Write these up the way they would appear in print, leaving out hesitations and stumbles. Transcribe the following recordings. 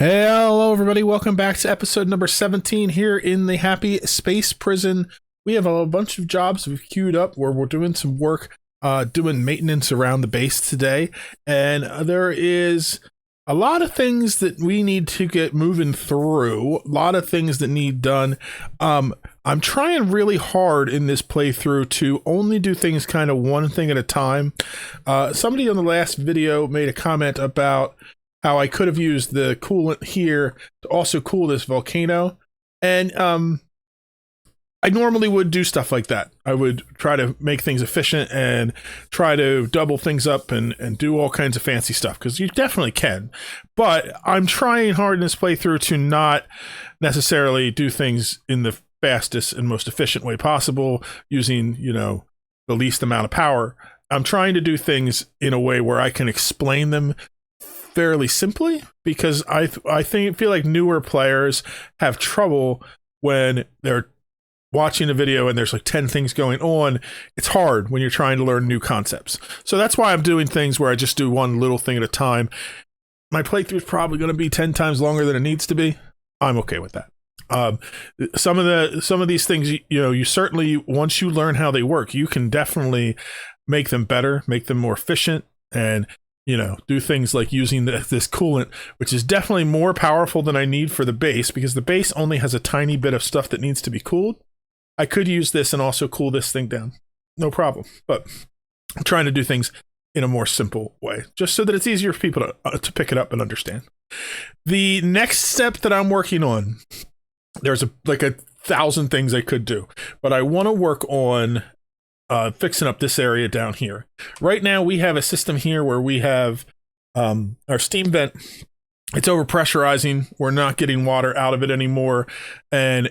Hello, everybody. Welcome back to episode number 17 here in the Happy Space Prison. We have a bunch of jobs we've queued up where we're doing some work, doing maintenance around the base today. And there is a lot of things that we need to get moving through, a lot of things that need done. I'm trying really hard in this playthrough to only do things kind of one thing at a time. Somebody on the last video made a comment about how I could have used the coolant here to also cool this volcano. And I normally would do stuff like that. I would try to make things efficient and try to double things up and do all kinds of fancy stuff, because you definitely can. But I'm trying hard in this playthrough to not necessarily do things in the fastest and most efficient way possible, using, the least amount of power. I'm trying to do things in a way where I can explain them fairly simply, because I feel like newer players have trouble when they're watching a video and there's like 10 things going on. It's hard when you're trying to learn new concepts. So that's why I'm doing things where I just do one little thing at a time. My playthrough is probably going to be 10 times longer than it needs to be. I'm okay with that. Some of these things, you certainly, once you learn how they work, you can definitely make them better, make them more efficient, and do things like using this coolant, which is definitely more powerful than I need for the base, because the base only has a tiny bit of stuff that needs to be cooled. I could use this and also cool this thing down. No problem. But I'm trying to do things in a more simple way, just so that it's easier for people to pick it up and understand. The next step that I'm working on, there's a 1,000 things I could do, but I want to work on fixing up this area down here. Right now we have a system here where we have our steam vent. It's overpressurizing. We're not getting water out of it anymore, and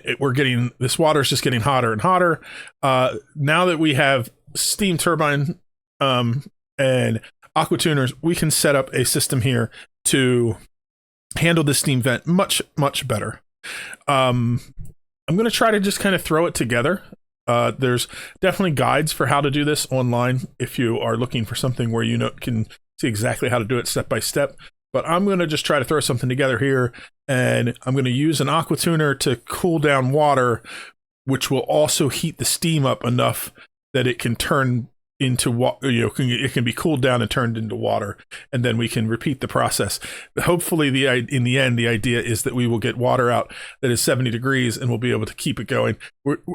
this water is just getting hotter and hotter. Now that we have steam turbine and aqua tuners, we can set up a system here to handle the steam vent much better. I'm going to try to just kind of throw it together. There's definitely guides for how to do this online if you are looking for something where can see exactly how to do it step by step. But I'm going to just try to throw something together here, and I'm going to use an aqua tuner to cool down water, which will also heat the steam up enough that it can turn into water. It can be cooled down and turned into water, and then we can repeat the process. Hopefully, in the end, the idea is that we will get water out that is 70 degrees, and we'll be able to keep it going.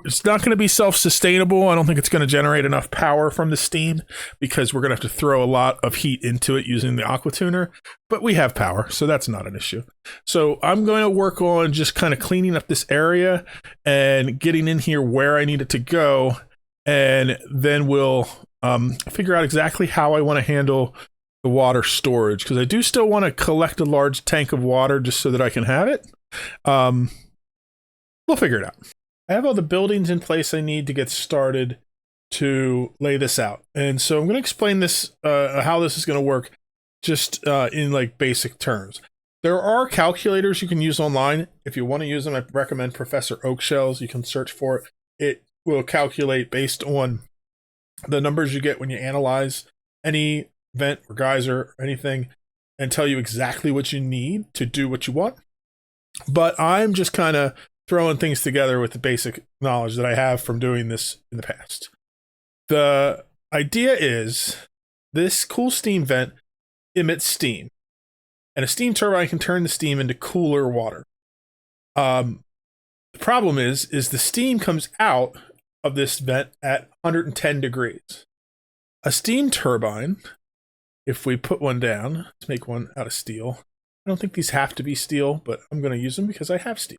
It's not going to be self-sustainable. I don't think it's going to generate enough power from the steam, because we're going to have to throw a lot of heat into it using the aqua tuner. But we have power, so that's not an issue. So I'm going to work on just kind of cleaning up this area and getting in here where I need it to go, and then we'll figure out exactly how I want to handle the water storage, because I do still want to collect a large tank of water just so that I can have it. We'll figure it out. I have all the buildings in place I need to get started to lay this out, and so I'm going to explain this, how this is going to work, just in basic terms. There are calculators you can use online. If you want to use them, I recommend Professor Oakshell's. You can search for it. It will calculate based on the numbers you get when you analyze any vent or geyser or anything, and tell you exactly what you need to do what you want. But I'm just kind of throwing things together with the basic knowledge that I have from doing this in the past. The idea is this cool steam vent emits steam, and a steam turbine can turn the steam into cooler water. The problem is the steam comes out of this vent at 110 degrees. A steam turbine, if we put one down, let's make one out of steel. I don't think these have to be steel, but I'm going to use them because I have steel.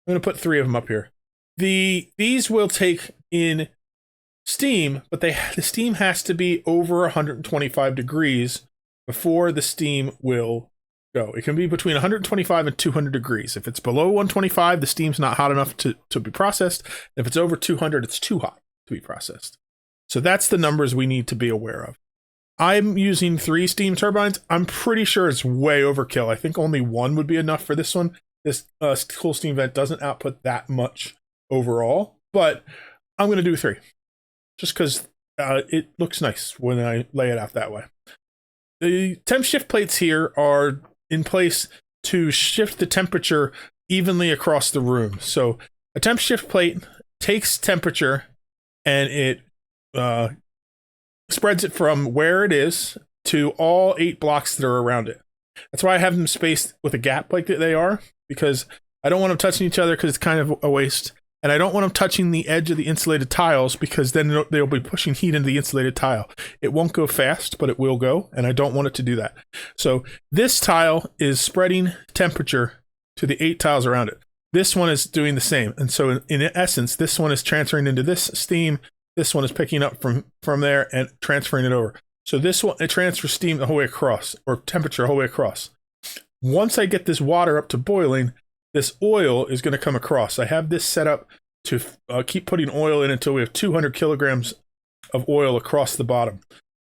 I'm going to put 3 of them up here. These will take in steam, but the steam has to be over 125 degrees before the steam will go. It can be between 125 and 200 degrees. If it's below 125, the steam's not hot enough to be processed. If it's over 200, it's too hot to be processed. So that's the numbers we need to be aware of. I'm using 3 steam turbines. I'm pretty sure it's way overkill. I think only 1 would be enough for this one. This cool steam vent doesn't output that much overall, but I'm going to do 3 just because it looks nice when I lay it out that way. The temp shift plates here are in place to shift the temperature evenly across the room. So a temp shift plate takes temperature and it spreads it from where it is to all 8 blocks that are around it. That's why I have them spaced with a gap like they are, because I don't want them touching each other because it's kind of a waste. And I don't want them touching the edge of the insulated tiles because then they'll be pushing heat into the insulated tile. It won't go fast, but it will go, and I don't want it to do that. So this tile is spreading temperature to the 8 tiles around it. This one is doing the same. And so in essence, this one is transferring into this steam. This one is picking up from there and transferring it over. So this one, it transfers steam the whole way across, or temperature the whole way across. Once I get this water up to boiling, this oil is going to come across. I have this set up to keep putting oil in until we have 200 kilograms of oil across the bottom.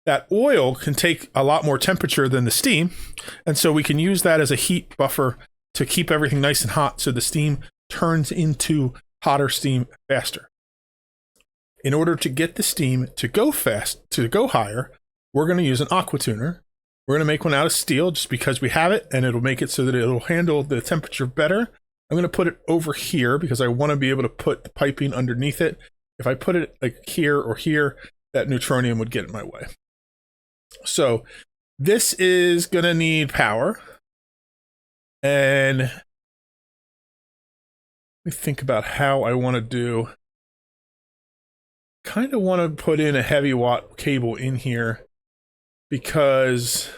That oil can take a lot more temperature than the steam, and so we can use that as a heat buffer to keep everything nice and hot so the steam turns into hotter steam faster. In order to get the steam to go fast, to go higher, we're going to use an aqua tuner. We're going to make one out of steel just because we have it, and it'll make it so that it'll handle the temperature better. I'm going to put it over here because I want to be able to put the piping underneath it. If I put it like here or here, that neutronium would get in my way. So this is going to need power. And let me think about how I want to do. Kind of want to put in a heavy watt cable in here, because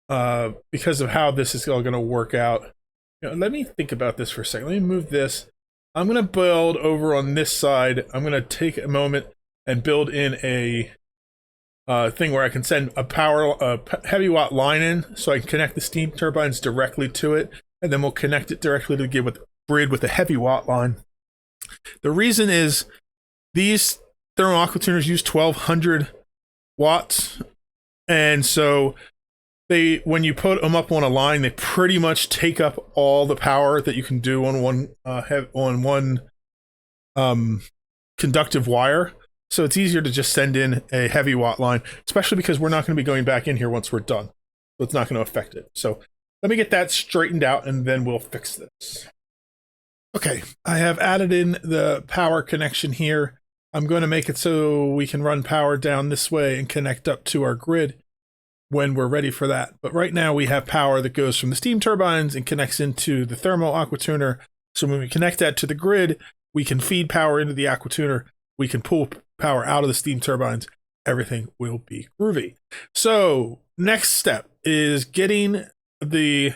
of how this is all going to work out. Let me think about this for a second. Let me move this. I'm going to build over on this side. I'm going to take a moment and build in a thing where I can send a heavy watt line in, so I can connect the steam turbines directly to it, and then we'll connect it directly to the grid with a heavy watt line. The reason is these thermal aqua tuners use 1200 watts, and so when you put them up on a line, they pretty much take up all the power that you can do on one conductive wire. So it's easier to just send in a heavy watt line, especially because we're not going to be going back in here once we're done. So it's not going to affect it. So let me get that straightened out and then we'll fix this. Okay, I have added in the power connection here. I'm going to make it so we can run power down this way and connect up to our grid when we're ready for that. But right now we have power that goes from the steam turbines and connects into the thermal aqua tuner. So when we connect that to the grid, we can feed power into the aqua tuner. We can pull power out of the steam turbines. Everything will be groovy. So next step is getting the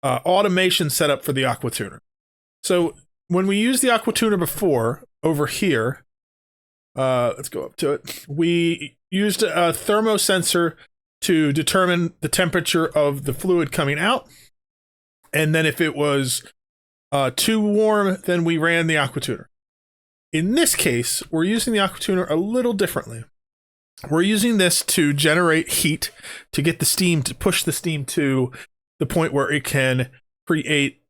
automation set up for the aqua tuner. So when we used the aqua tuner before, over here, let's go up to it. We used a thermosensor to determine the temperature of the fluid coming out. And then if it was too warm, then we ran the aqua tuner. In this case, we're using the aqua tuner a little differently. We're using this to generate heat, to get the steam, to push the steam to the point where it can create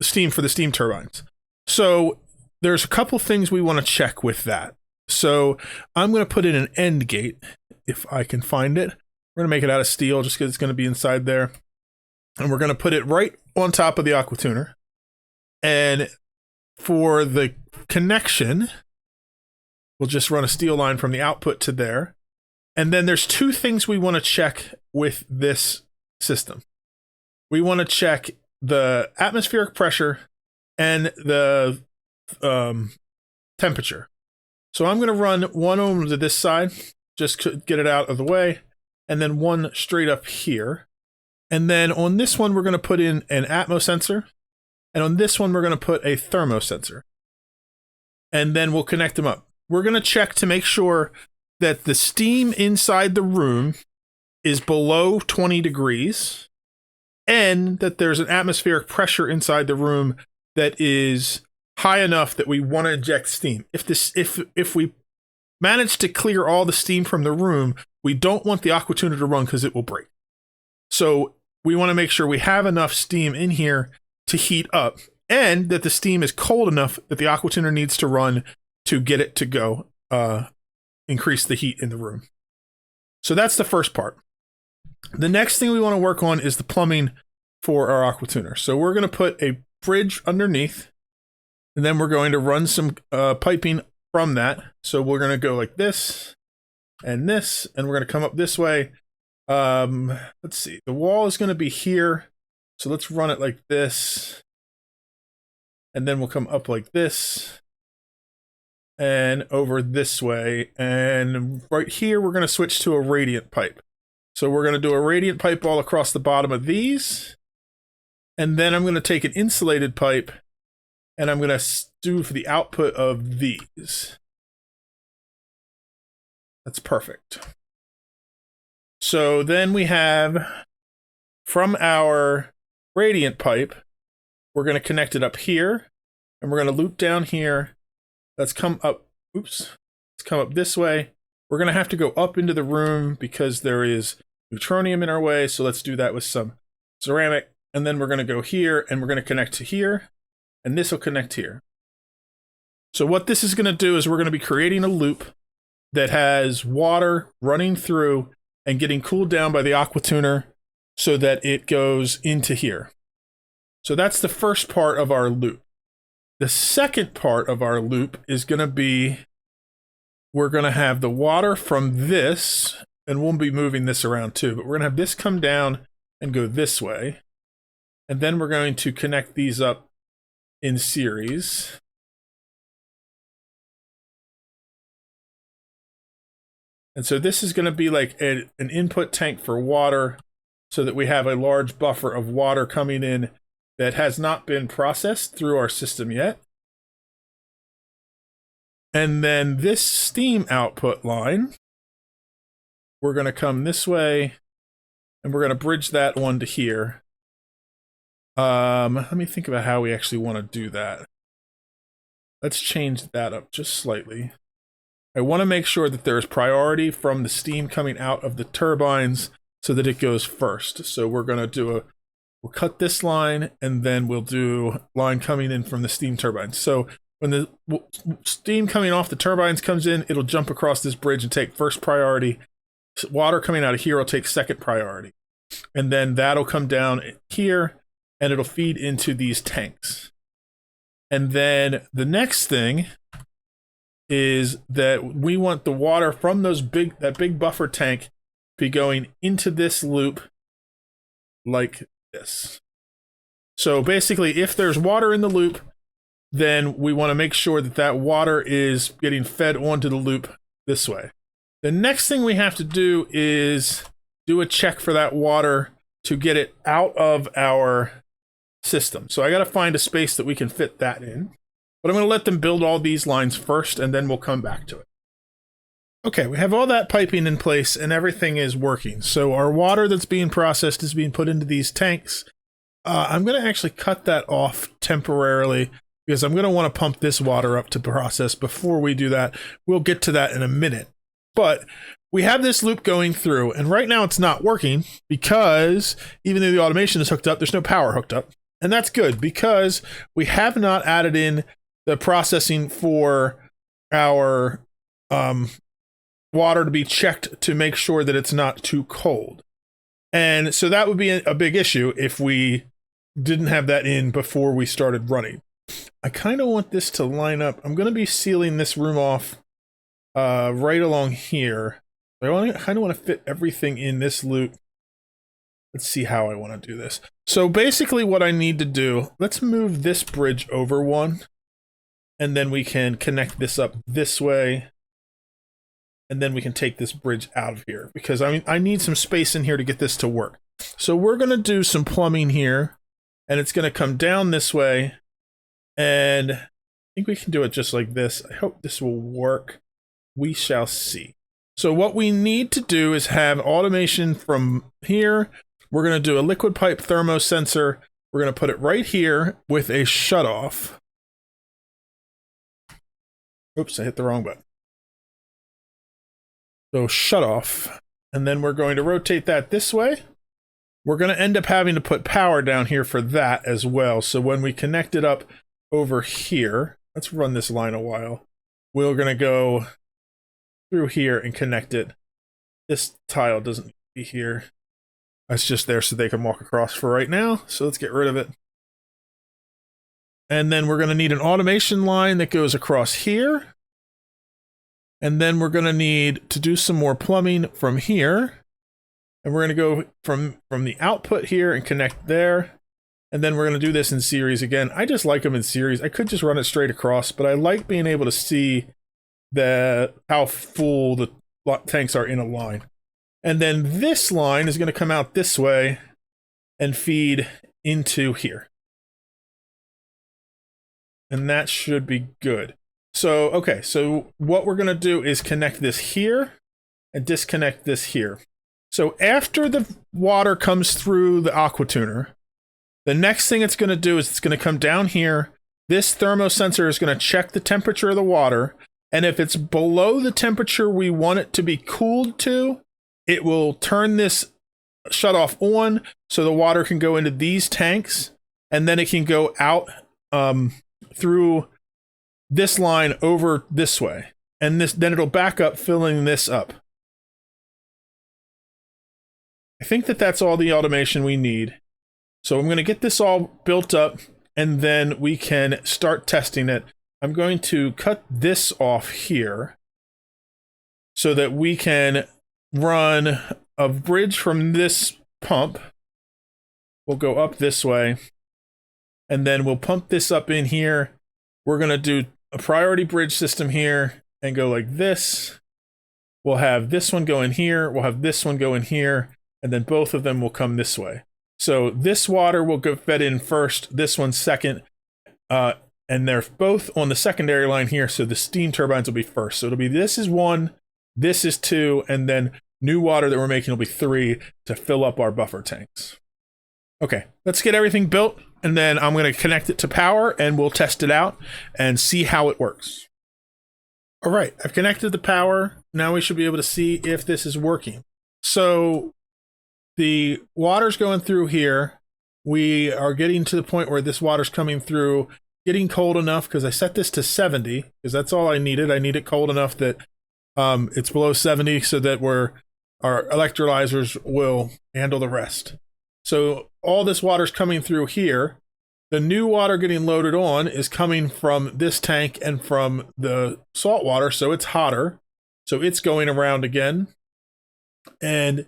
steam for the steam turbines. So there's a couple things we want to check with that. So I'm going to put in an end gate, if I can find it. We're going to make it out of steel just because it's going to be inside there. And we're going to put it right on top of the aqua tuner. And for the connection, we'll just run a steel line from the output to there. And then there's two things we want to check with this system. We want to check the atmospheric pressure and the temperature. So I'm going to run one over to this side, just to get it out of the way, and then one straight up here. And then on this one, we're going to put in an atmosensor, and on this one, we're going to put a thermosensor. And then we'll connect them up. We're going to check to make sure that the steam inside the room is below 20 degrees, and that there's an atmospheric pressure inside the room that is high enough that we want to inject steam. If we manage to clear all the steam from the room, we don't want the aqua tuner to run because it will break. So we want to make sure we have enough steam in here to heat up, and that the steam is cold enough that the aqua tuner needs to run to get it to go increase the heat in the room. So that's the first part. The next thing we want to work on is the plumbing for our aqua tuner. So we're going to put a bridge underneath, and then we're going to run some piping from that. So we're going to go like this, and we're going to come up this way. Let's see. The wall is going to be here. So let's run it like this. And then we'll come up like this. And over this way. And right here, we're going to switch to a radiant pipe. So we're going to do a radiant pipe all across the bottom of these. And then I'm going to take an insulated pipe and I'm going to do for the output of these. That's perfect. So then we have from our radiant pipe, we're going to connect it up here and we're going to loop down here. Let's come up. Oops. Let's come up this way. We're going to have to go up into the room because there is neutronium in our way. So let's do that with some ceramic. And then we're going to go here and we're going to connect to here. And this will connect here. So what this is going to do is we're going to be creating a loop that has water running through and getting cooled down by the aqua tuner so that it goes into here. So that's the first part of our loop. The second part of our loop is going to be, we're going to have the water from this, and we'll be moving this around too, but we're going to have this come down and go this way. And then we're going to connect these up in series. And so this is going to be like an input tank for water so that we have a large buffer of water coming in that has not been processed through our system yet. And then this steam output line, we're going to come this way and we're going to bridge that one to here. Let me think about how we actually want to do that. Let's change that up just slightly. I want to make sure that there is priority from the steam coming out of the turbines so that it goes first. So we're going to do we'll cut this line and then we'll do line coming in from the steam turbines. So when the steam coming off the turbines comes in, it'll jump across this bridge and take first priority. Water coming out of here will take second priority. And then that'll come down here and it'll feed into these tanks. And then the next thing is that we want the water from that big buffer tank be going into this loop like this. So basically, if there's water in the loop, then we want to make sure that that water is getting fed onto the loop this way. The next thing we have to do is do a check for that water to get it out of our system. So I got to find a space that we can fit that in. But I'm going to let them build all these lines first, and then we'll come back to it. Okay, we have all that piping in place, and everything is working. So our water that's being processed is being put into these tanks. I'm going to actually cut that off temporarily because I'm going to want to pump this water up to process before we do that. We'll get to that in a minute. But we have this loop going through, and right now it's not working because even though the automation is hooked up, there's no power hooked up. And that's good because we have not added in the processing for our water to be checked to make sure that it's not too cold. And so that would be a big issue if we didn't have that in before we started running. I kind of want this to line up. I'm going to be sealing this room off right along here. I kind of want to fit everything in this loop. Let's see how I want to do this. So basically what I need to do, let's move this bridge over one. And then we can connect this up this way. And then we can take this bridge out of here. Because I need some space in here to get this to work. So we're going to do some plumbing here. And it's going to come down this way. And I think we can do it just like this. I hope this will work. We shall see. So what we need to do is have automation from here. We're going to do a liquid pipe thermosensor. We're going to put it right here with a shutoff. Oops, I hit the wrong button. So shut off. And then we're going to rotate that this way. We're going to end up having to put power down here for that as well. So when we connect it up over here, let's run this line a while. We're going to go through here and connect it. This tile doesn't need to be here. That's just there so they can walk across for right now. So let's get rid of it. And then we're going to need an automation line that goes across here. And then we're going to need to do some more plumbing from here. And we're going to go from the output here and connect there. And then we're going to do this in series again. I just like them in series. I could just run it straight across, but I like being able to see how full the tanks are in a line. And then this line is going to come out this way and feed into here. And that should be good. So, okay, so what we're going to do is connect this here and disconnect this here. So after the water comes through the aqua tuner, the next thing it's going to do is it's going to come down here. This thermosensor is going to check the temperature of the water. And if it's below the temperature we want it to be cooled to, it will turn this shutoff on so the water can go into these tanks. And then it can go out through this line over this way. And then it'll back up, filling this up. I think that's all the automation we need. So I'm going to get this all built up, and then we can start testing it. I'm going to cut this off here so that we can run a bridge from this pump. We'll go up this way, and then we'll pump this up in here. We're going to do a priority bridge system here and go like this. We'll have this one go in here. We'll have this one go in here, and then both of them will come this way. So this water will go fed in first, this one second, and they're both on the secondary line here, so the steam turbines will be first. So it'll be this is 1, this is 2, and then new water that we're making will be 3 to fill up our buffer tanks. Okay, let's get everything built, and then I'm going to connect it to power, and we'll test it out and see how it works. All right, I've connected the power. Now we should be able to see if this is working. So the water's going through here. We are getting to the point where this water's coming through, getting cold enough, because I set this to 70, because that's all I needed. I need it cold enough that it's below 70 so that our electrolyzers will handle the rest. So all this water's coming through here. The new water getting loaded on is coming from this tank and from the salt water, so it's hotter. So it's going around again. And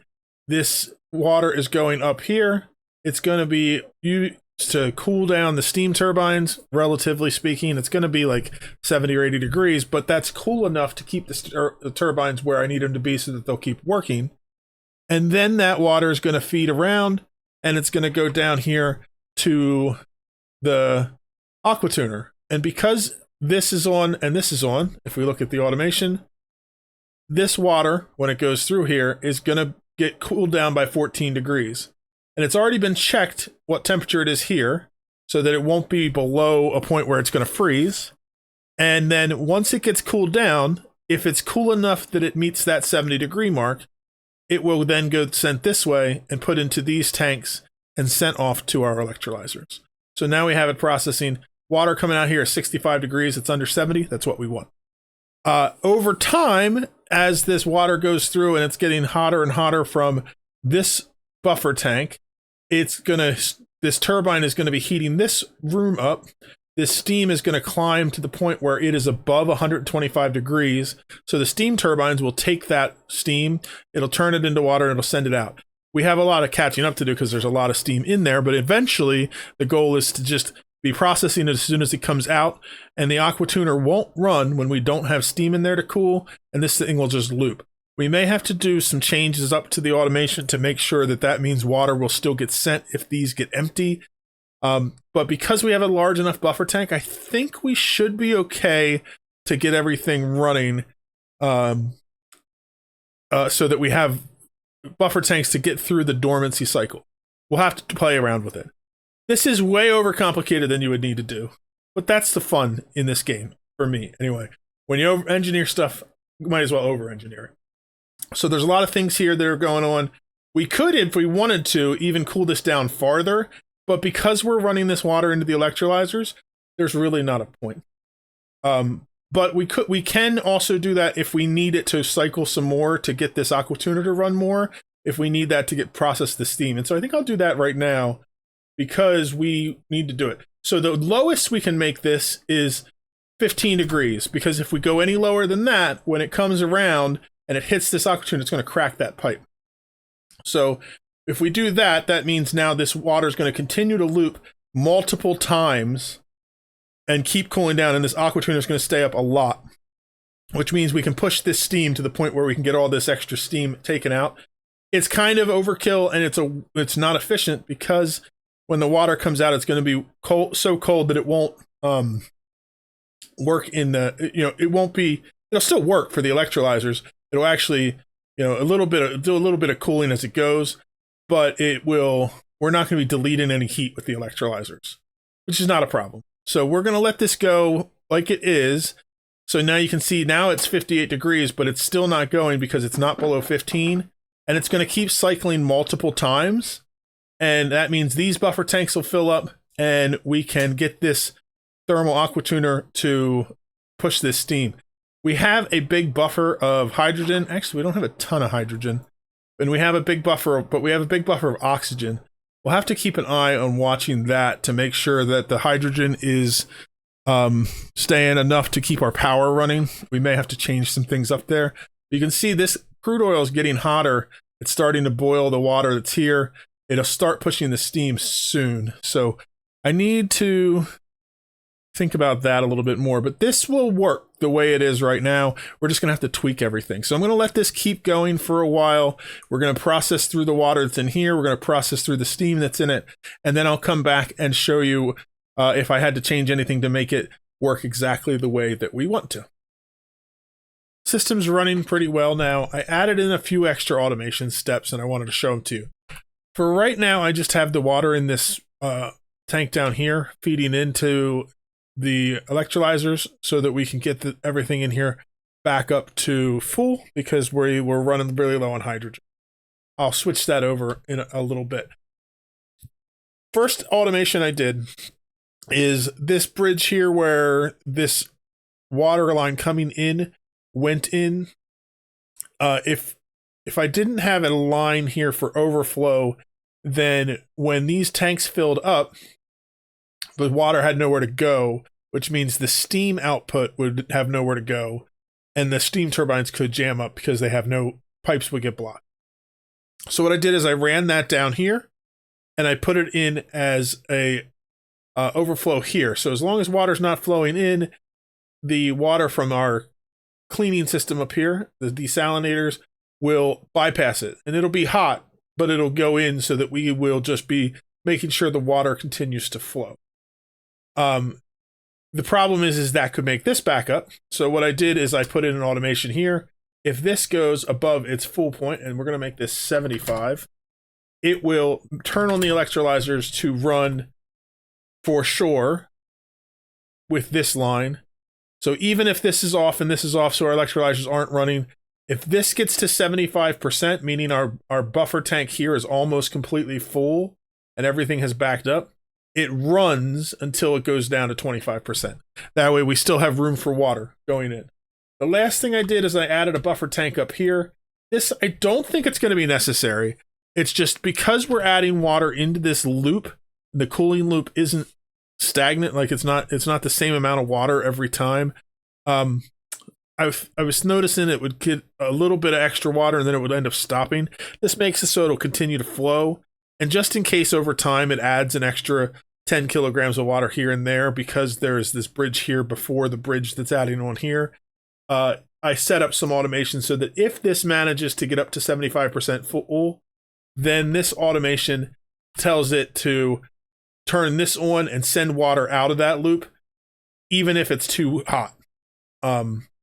this water is going up here. It's going to be used to cool down the steam turbines, relatively speaking. It's going to be like 70 or 80 degrees, but that's cool enough to keep the turbines where I need them to be so that they'll keep working. And then that water is going to feed around, and it's going to go down here to the aqua tuner. And because this is on and this is on, if we look at the automation, this water, when it goes through here, is going to get cooled down by 14 degrees. And it's already been checked what temperature it is here so that it won't be below a point where it's going to freeze. And then once it gets cooled down, if it's cool enough that it meets that 70 degree mark, it will then go sent this way and put into these tanks and sent off to our electrolyzers. So now we have it processing. Water coming out here is 65 degrees. It's under 70. That's what we want. Over time, as this water goes through and it's getting hotter and hotter from this buffer tank, this turbine is going to be heating this room up. This steam is going to climb to the point where it is above 125 degrees. So the steam turbines will take that steam, it'll turn it into water, and it'll send it out. We have a lot of catching up to do because there's a lot of steam in there, but eventually the goal is to just be processing it as soon as it comes out, and the aqua tuner won't run when we don't have steam in there to cool, and this thing will just loop. We may have to do some changes up to the automation to make sure that means water will still get sent if these get empty. But because we have a large enough buffer tank, I think we should be okay to get everything running so that we have buffer tanks to get through the dormancy cycle. We'll have to play around with it. This is way overcomplicated than you would need to do, but that's the fun in this game, for me, anyway. When you over-engineer stuff, you might as well over-engineer it. So there's a lot of things here that are going on. We could, if we wanted to, even cool this down farther, but because we're running this water into the electrolyzers, there's really not a point. But we can also do that if we need it to cycle some more to get this aqua tuner to run more. if we need that to get processed the steam. And so I think I'll do that right now because we need to do it. So the lowest we can make this is 15 degrees, because if we go any lower than that, when it comes around and it hits this aqua tuner, it's going to crack that pipe. So if we do that, that means now this water is going to continue to loop multiple times and keep cooling down, and this aqua tuner is going to stay up a lot, which means we can push this steam to the point where we can get all this extra steam taken out. It's kind of overkill, and it's not efficient, because when the water comes out, it's going to be cold, so cold that it won't work in the, it won't be, it'll still work for the electrolyzers. It'll actually, do a little bit of cooling as it goes, but we're not going to be deleting any heat with the electrolyzers, which is not a problem. So we're going to let this go like it is. So now you can see now it's 58 degrees, but it's still not going because it's not below 15, and it's going to keep cycling multiple times. And that means these buffer tanks will fill up, and we can get this thermal aqua tuner to push this steam. We have a big buffer of hydrogen. Actually, we don't have a ton of hydrogen, and we have a big buffer, but we have a big buffer of oxygen. We'll have to keep an eye on watching that to make sure that the hydrogen is staying enough to keep our power running. We may have to change some things up there. You can see this crude oil is getting hotter. It's starting to boil the water that's here. It'll start pushing the steam soon. So I need to think about that a little bit more, but this will work the way it is right now. We're just going to have to tweak everything. So I'm going to let this keep going for a while. We're going to process through the water that's in here. We're going to process through the steam that's in it. And then I'll come back and show you if I had to change anything to make it work exactly the way that we want to. System's running pretty well now. I added in a few extra automation steps, and I wanted to show them to you. For right now, I just have the water in this tank down here feeding into the electrolyzers so that we can get everything in here back up to full, because we're running really low on hydrogen. I'll switch that over in a little bit. First automation I did is this bridge here where this water line coming in went in. If I didn't have a line here for overflow, then when these tanks filled up, the water had nowhere to go, which means the steam output would have nowhere to go, and the steam turbines could jam up because they have no pipes would get blocked. So what I did is I ran that down here, and I put it in as a overflow here. So as long as water's not flowing in, the water from our cleaning system up here, the desalinators, will bypass it, and it'll be hot, but it'll go in so that we will just be making sure the water continues to flow. The problem is that could make this back up. So what I did is I put in an automation here. If this goes above its full point, and we're going to make this 75, it will turn on the electrolyzers to run for sure with this line. So even if this is off and this is off, so our electrolyzers aren't running, if this gets to 75%, meaning our buffer tank here is almost completely full and everything has backed up, it runs until it goes down to 25%. That way we still have room for water going in. The last thing I did is I added a buffer tank up here. This, I don't think it's going to be necessary. It's just because we're adding water into this loop, the cooling loop isn't stagnant. Like it's not the same amount of water every time. I was noticing it would get a little bit of extra water and then it would end up stopping. This makes it so it'll continue to flow. And just in case over time it adds an extra 10 kilograms of water here and there, because there's this bridge here before the bridge that's adding on here, I set up some automation so that if this manages to get up to 75% full, then this automation tells it to turn this on and send water out of that loop, even if it's too hot.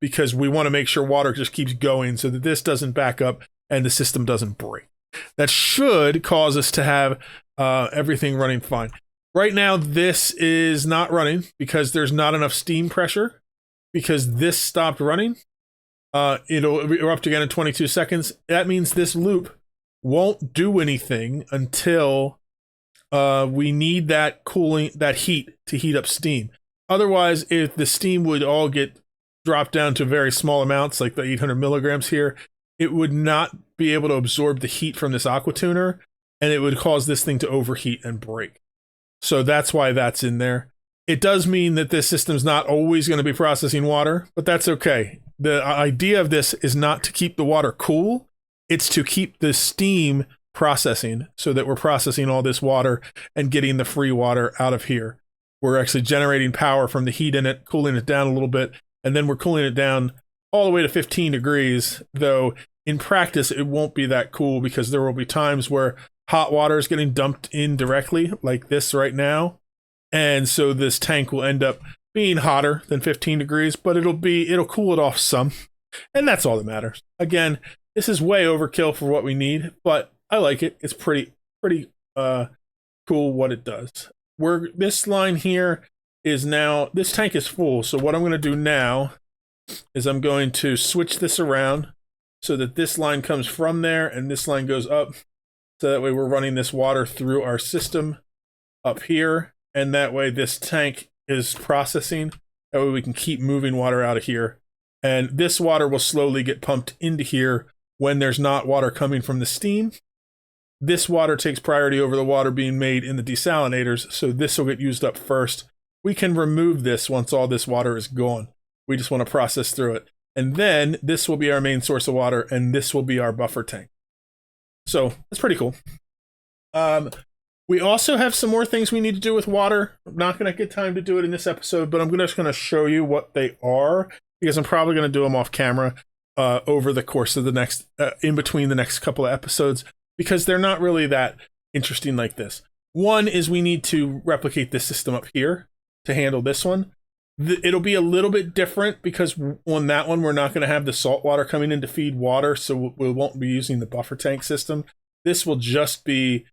Because we want to make sure water just keeps going so that this doesn't back up and the system doesn't break. That should cause us to have everything running fine. Right now, this is not running because there's not enough steam pressure, because this stopped running. It'll erupt again in 22 seconds. That means this loop won't do anything until we need that cooling, that heat to heat up steam. Otherwise, if the steam would all get dropped down to very small amounts, like the 800 milligrams here, it would not be able to absorb the heat from this aqua tuner, and it would cause this thing to overheat and break. So that's why that's in there. It does mean that this system's not always going to be processing water, but that's okay. The idea of this is not to keep the water cool, it's to keep the steam processing so that we're processing all this water and getting the free water out of here. We're actually generating power from the heat in it, cooling it down a little bit, and then we're cooling it down all the way to 15 degrees, though in practice it won't be that cool because there will be times where hot water is getting dumped in directly, like this right now, and so this tank will end up being hotter than 15 degrees, but it'll cool it off some, and that's all that matters. Again, this is way overkill for what we need, but I like it. It's pretty cool what it does. This line here is now, this tank is full, so what I'm going to do now is I'm going to switch this around so that this line comes from there and this line goes up, so that way we're running this water through our system up here, and that way this tank is processing. That way we can keep moving water out of here, and this water will slowly get pumped into here when there's not water coming from the steam. This water takes priority over the water being made in the desalinators, so this will get used up first. We can remove this once all this water is gone. We just want to process through it. And then this will be our main source of water, and this will be our buffer tank. So that's pretty cool. We also have some more things we need to do with water. I'm not going to get time to do it in this episode, but I'm just going to show you what they are, because I'm probably going to do them off camera over the course of the next, in between the next couple of episodes, because they're not really that interesting like this. One is we need to replicate this system up here to handle this one. It'll be a little bit different because on that one, we're not going to have the salt water coming in to feed water, so we won't be using the buffer tank system. This will just be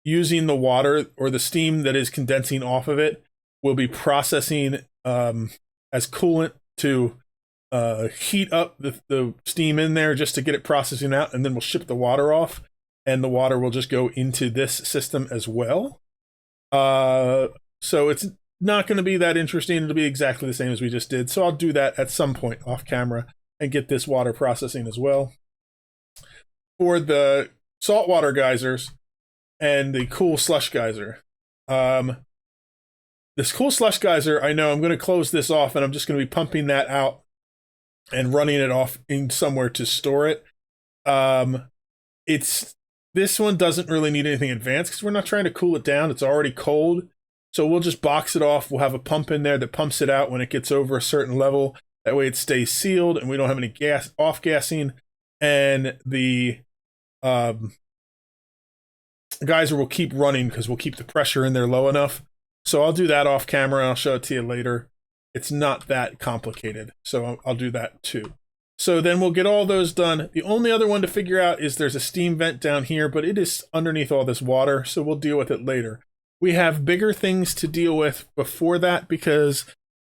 using the water or the steam that is condensing off of it. We'll be processing as coolant to heat up the steam in there just to get it processing out, and then we'll ship the water off, and the water will just go into this system as well. So it's not going to be that interesting. It'll be exactly the same as we just did. So I'll do that at some point off camera and get this water processing as well. For the saltwater geysers and the cool slush geyser. This cool slush geyser, I know I'm going to close this off and I'm just going to be pumping that out and running it off in somewhere to store it. This one doesn't really need anything advanced because we're not trying to cool it down. It's already cold. So we'll just box it off. We'll have a pump in there that pumps it out when it gets over a certain level. That way it stays sealed and we don't have any off-gassing. And the geyser will keep running because we'll keep the pressure in there low enough. So I'll do that off camera and I'll show it to you later. It's not that complicated. So I'll do that too. So then we'll get all those done. The only other one to figure out is there's a steam vent down here, but it is underneath all this water. So we'll deal with it later. We have bigger things to deal with before that because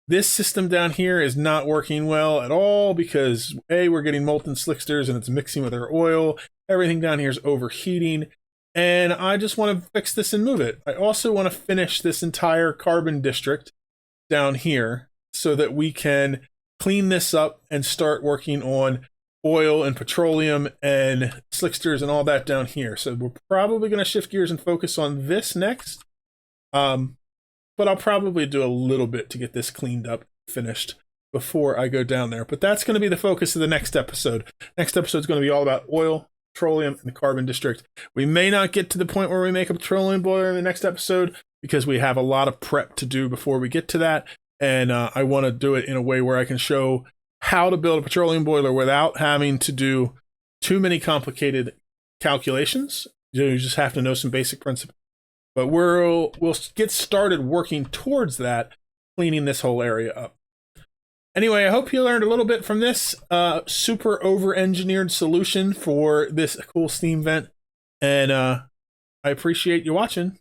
this system down here is not working well at all because A, we're getting molten slicksters and it's mixing with our oil. Everything down here is overheating and I just want to fix this and move it. I also want to finish this entire carbon district down here so that we can clean this up and start working on oil and petroleum and slicksters and all that down here. So we're probably going to shift gears and focus on this next. But I'll probably do a little bit to get this cleaned up, finished before I go down there. But that's going to be the focus of the next episode. Next episode is going to be all about oil, petroleum, and the carbon district. We may not get to the point where we make a petroleum boiler in the next episode because we have a lot of prep to do before we get to that. And I want to do it in a way where I can show how to build a petroleum boiler without having to do too many complicated calculations. You just have to know some basic principles. But we'll get started working towards that, cleaning this whole area up. Anyway, I hope you learned a little bit from this super over-engineered solution for this cool steam vent. And I appreciate you watching.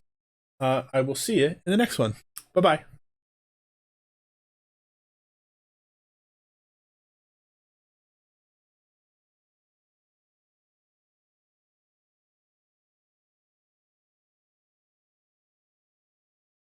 I will see you in the next one. Bye-bye.